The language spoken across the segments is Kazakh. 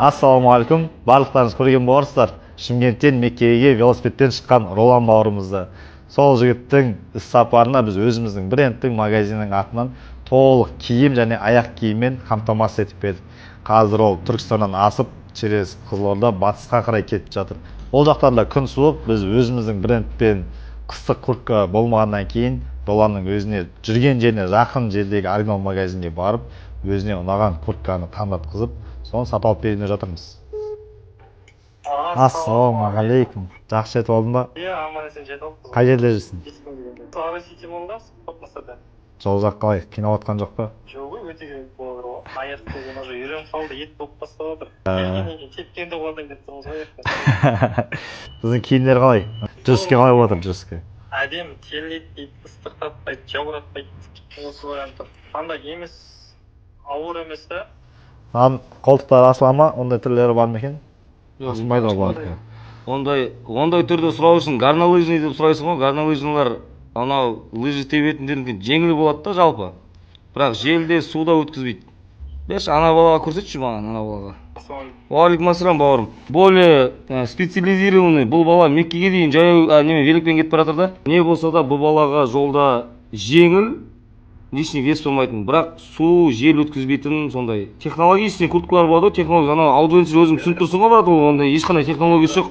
Ассалаумағалейкум. Барлықтарыңыз көрген боларсыздар. Шымкенттен Меккеге велосипедпен шыққан Ролан бауырымызды. Сол жігіттің іс сапарына біз өзіміздің брендтің магазинінің атынан толық киім және аяқ киіммен қамтамасыз етіп бердік. Қазір ол Түркістаннан асып, через Қызылорда батысқа қарай кетіп жатыр. Ол жақтарда күн суық, біз өзіміздің брендпен қыстық куртка болмағаннан кейін Роланның өзіне жүрген жеріне жақын жердегі оригинал магазинге барып, өзіне ұнаған куртканы таңдатқызып, соны сатып беріп жатырмыз. Ассалаумағалейкум. Жақсы жетіп алдың ба? Иә, аман есен жетіп алдым. Қай жерде жүрсің? Тағы сити молда, Топмасада. Жол жақ қалай? Қиналып жатқан жоқ па? Жоқ, өте керек болып отыр. Аяқ-қолым уже үйреніп қалды, ет болып бастап жатыр. Тепкенде болғаннан кейін тұрмыз ғой аяқта. Біздің киімдер қалай? Жүріске қалай болып жатыр жүріске? Әдемі, терілейді дейді, ыстық татпайды, жауратпайды. Осы варианты. Қандай емес, ауыр емес та. Қолтықтар асыла ма? Ондай түрлері бар ма екен? Жоқ, асылмайды бар. Ондай түрде сұрау үшін горнолыжный деп сұрайсың ғой. Горнолыжнылар анау лыжи тебетіндерден жеңіл болады да жалпы. Бірақ желде суда өткізбейді. Берші, ана балаға көрсетші маған, ана балаға. Уағалейкум ассалам, бауырым. Более специализированный бұл бала Меккеге дейін жаяу великпен кетіп бара жатыр да. Не болса да бұл балаға жолда жеңіл, лишний вес болмайтын, бірақ су, жел өткізбейтін сондай технологичный курткалар болады ғой. Технология анау аудиенсер өзің түсініп тұрсың ғой, брат, ол ондай ешқандай технологиясы жоқ.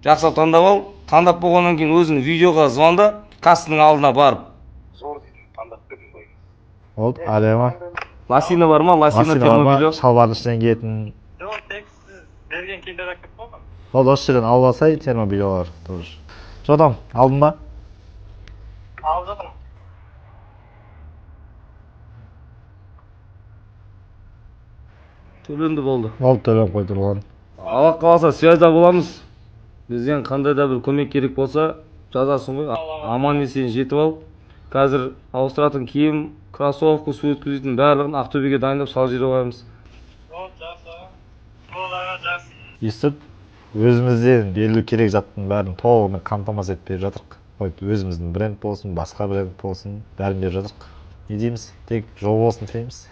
Жақсылап таңдап ал. Таңдап болғаннан кейін өзің видеоға звонда, кассаның алдына барып. Зор дейді, таңдап бердім ғой. Болды, әдемі. Лосина бар ма? Лосина термобило. Шалбардың ішінен киетін. Жоқ, тек сіз берген киімдер әкеп қойған. Ол осы жерден алып алсай, термобилолар дұрыс. Жодам, алдың ба? Алып жатырмын. Төленді болды. Болды, төлем қой тұрған. Алла қаласа связьда боламыз. Бізден қандай да бір көмек керек болса, жазасың ғой. Аман есен жетіп ал. Қазір ауыстыратын киім, кроссовка, су өткізетін барлығын Ақтөбеге дайындап салып жіберіп қоямыз. Болды, жақсы. Болды, жақсы. Естіп, өзімізден берілу керек заттың бәрін толығымен қамтамасыз етіп беріп жатырық. Өзіміздің бренд болсын, басқа бренд болсын, бәрін беріп жатырық. Не дейміз? Тек жол болсын тілейміз.